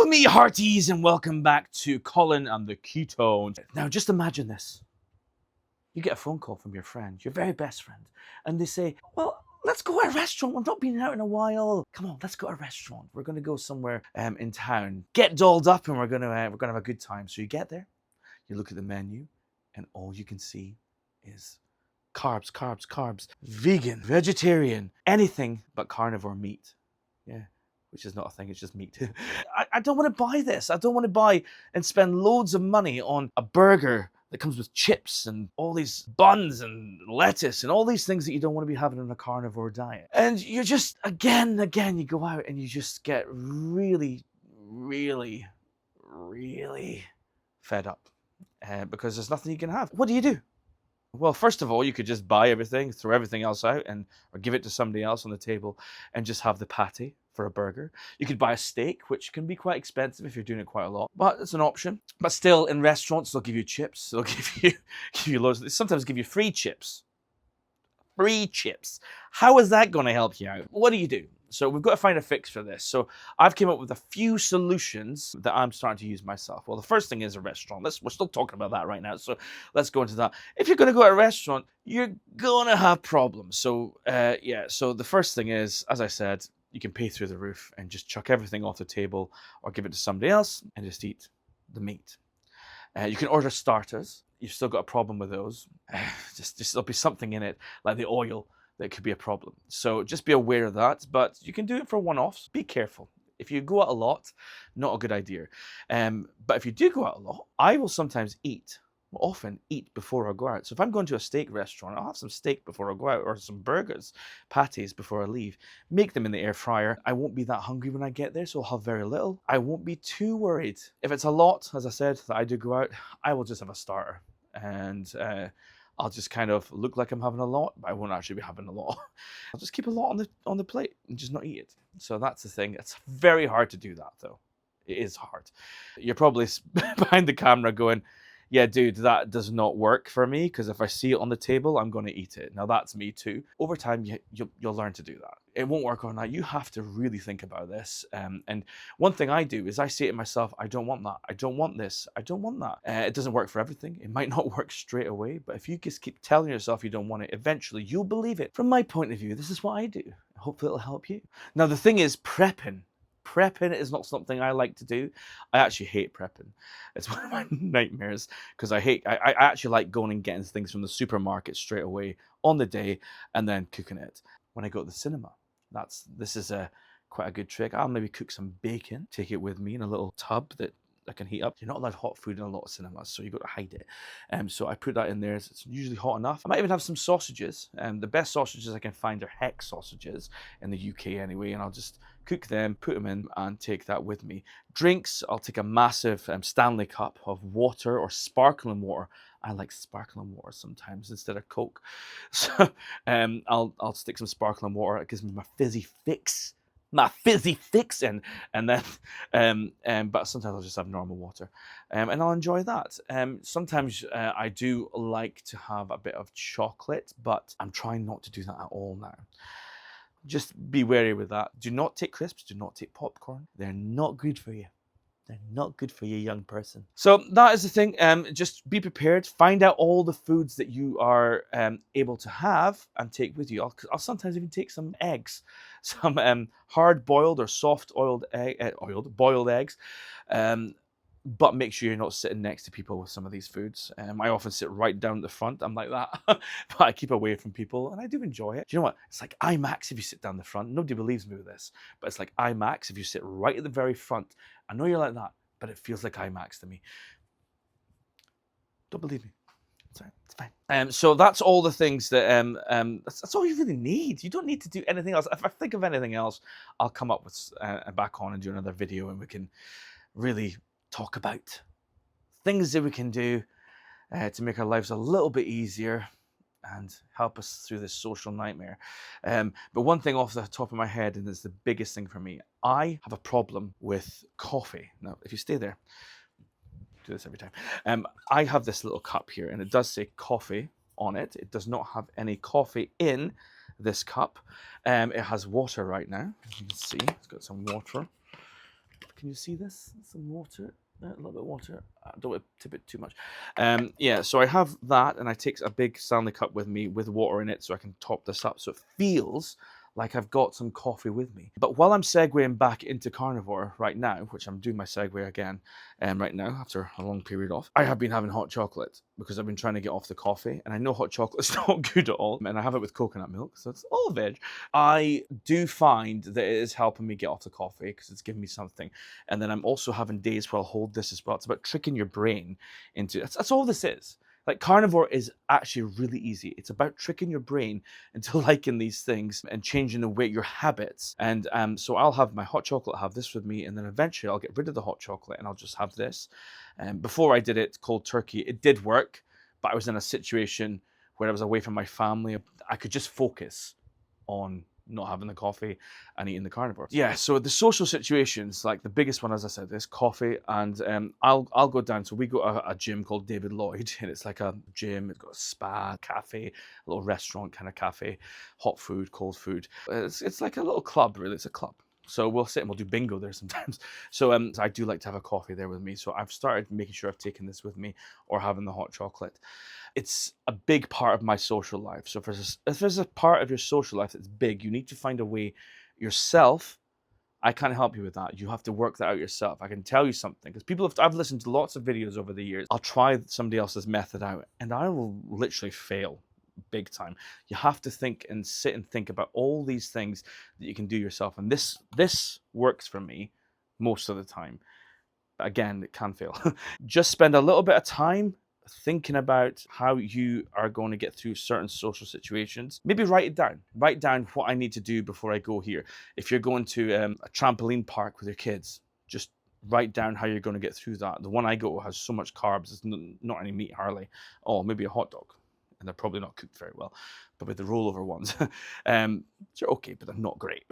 me hearties, and welcome back to Colin and the Ketones. Now, just imagine this. You get a phone call from your friend, your very best friend, and they say, well, let's go to a restaurant. We've not been out in a while. Come on, let's go to a restaurant. We're going to go somewhere in town. Get dolled up and we're going to have a good time. So you get there, you look at the menu, and all you can see is carbs, carbs, carbs, vegan, vegetarian, anything but carnivore meat. Yeah. Which is not a thing, it's just meat. I don't want to buy this. I don't want to buy and spend loads of money on a burger that comes with chips and all these buns and lettuce and all these things that you don't want to be having in a carnivore diet. And you're just, again, you go out and you just get really, really, really fed up because there's nothing you can have. What do? Well, first of all, you could just buy everything, throw everything else out, or give it to somebody else on the table and just have the patty for a burger. You could buy a steak, which can be quite expensive if you're doing it quite a lot, but it's an option. But still, in restaurants, they'll give you chips. They'll give you loads. They sometimes give you free chips. Free chips. How is that going to help you out? What do? So we've got to find a fix for this. So I've came up with a few solutions that I'm starting to use myself. Well, the first thing is a restaurant. We're still talking about that right now. So let's go into that. If you're going to go to a restaurant, you're going to have problems. So so the first thing is, as I said, you can pay through the roof and just chuck everything off the table or give it to somebody else and just eat the meat. You can order starters. You've still got a problem with those. Just there'll be something in it, like the oil, that could be a problem. So just be aware of that, but you can do it for one-offs. Be careful. If you go out a lot, not a good idea. But if you do go out a lot, I will sometimes often eat before I go out. So if I'm going to a steak restaurant, I'll have some steak before I go out, or some burgers, patties before I leave. Make them in the air fryer. I won't be that hungry when I get there, so I'll have very little. I won't be too worried. If it's a lot, as I said, that I do go out, I will just have a starter. And I'll just kind of look like I'm having a lot, but I won't actually be having a lot. I'll just keep a lot on the plate and just not eat it. So that's the thing. It's very hard to do that, though. It is hard. You're probably behind the camera going, yeah, dude, that does not work for me, because if I see it on the table, I'm going to eat it. Now, that's me too. Over time, you'll learn to do that. It won't work on that. You have to really think about this. And one thing I do is I say to myself, I don't want that. I don't want this. I don't want that. It doesn't work for everything. It might not work straight away, but if you just keep telling yourself you don't want it, eventually you'll believe it. From my point of view, this is what I do. Hopefully it'll help you. Now, the thing is, prepping. Prepping is not something I like to do. I actually hate prepping. It's one of my nightmares, because I actually like going and getting things from the supermarket straight away on the day and then cooking it. When I go to the cinema, this is quite a good trick. I'll maybe cook some bacon, take it with me in a little tub that I can heat up. You're not allowed hot food in a lot of cinemas, so you've got to hide it. So I put that in there. It's usually hot enough. I might even have some sausages. The best sausages I can find are Heck sausages in the UK anyway, and I'll just cook them, put them in, and take that with me. Drinks, I'll take a massive Stanley cup of water or sparkling water. I like sparkling water sometimes instead of Coke. So I'll stick some sparkling water. It gives me my fizzy fix. And then but sometimes I'll just have normal water, and I'll enjoy that. Sometimes I do like to have a bit of chocolate, but I'm trying not to do that at all now. Just be wary with that. Do not take crisps, do not take popcorn. They're not good for you. They're not good for you, young person. So that is the thing. Just be prepared. Find out all the foods that you are able to have and take with you. I'll sometimes even take some eggs, some hard-boiled or soft-boiled eggs. But make sure you're not sitting next to people with some of these foods. I often sit right down at the front. I'm like that. But I keep away from people, and I do enjoy it. Do you know what? It's like IMAX if you sit down the front. Nobody believes me with this, but it's like IMAX if you sit right at the very front. I know you're like that, but it feels like IMAX to me. Don't believe me. Sorry, it's fine. So that's all the things that that's all you really need. You don't need to do anything else. If I think of anything else, I'll come up with back on and do another video, and we can really talk about things that we can do to make our lives a little bit easier and help us through this social nightmare. But one thing off the top of my head, and it's the biggest thing for me, I have a problem with coffee. Now, if you stay there, do this every time. I have this little cup here, and it does say coffee on it. It does not have any coffee in this cup. It has water right now. As you can see, it's got some water. Can you see this? Some water. A little bit of water. I don't want to tip it too much. Yeah, so I have that, and I take a big Stanley cup with me with water in it, so I can top this up, so it feels like I've got some coffee with me. But while I'm segueing back into carnivore right now, which I'm doing my segue again right now after a long period off, I have been having hot chocolate because I've been trying to get off the coffee, and I know hot chocolate's not good at all, and I have it with coconut milk, so it's all veg. I do find that it is helping me get off the coffee because it's giving me something. And then I'm also having days where I'll hold this as well. It's about tricking your brain into that's all this is. Like carnivore is actually really easy. It's about tricking your brain into liking these things and changing the way your habits. And so I'll have my hot chocolate, have this with me, and then eventually I'll get rid of the hot chocolate and I'll just have this. Before I did it cold turkey, it did work, but I was in a situation where I was away from my family. I could just focus on not having the coffee and eating the carnivore. Yeah, so the social situations, like the biggest one, as I said, is coffee. And I'll go down. So we go to a gym called David Lloyd, and it's like a gym. It's got a spa, cafe, a little restaurant kind of cafe, hot food, cold food. It's like a little club, really. It's a club. So we'll sit and we'll do bingo there sometimes. So I do like to have a coffee there with me. So I've started making sure I've taken this with me or having the hot chocolate. It's a big part of my social life. So if there's a part of your social life that's big, you need to find a way yourself. I can't help you with that. You have to work that out yourself. I can tell you something because I've listened to lots of videos over the years. I'll try somebody else's method out and I will literally fail big time. You have to think and sit and think about all these things that you can do yourself. And this works for me most of the time. Again, it can fail. Just spend a little bit of time thinking about how you are going to get through certain social situations. Maybe write it down. Write down what I need to do before I go here. If you're going to a trampoline park with your kids, just write down how you're going to get through that. The one I go has so much carbs, it's not any meat hardly. Oh, maybe a hot dog. And they're probably not cooked very well. But with the rollover ones, they're okay, but they're not great.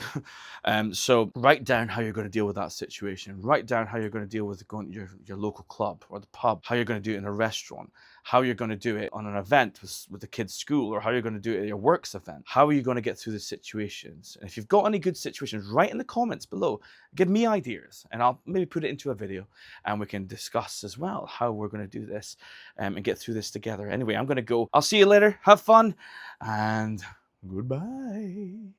So write down how you're going to deal with that situation. Write down how you're going to deal with going to your local club or the pub, how you're going to do it in a restaurant, how you're going to do it on an event with the kids' school, or how you're going to do it at your work's event. How are you going to get through the situations? And if you've got any good situations, write in the comments below. Give me ideas, and I'll maybe put it into a video, and we can discuss as well how we're going to do this and get through this together. Anyway, I'm going to go. I'll see you later. Have fun. And goodbye.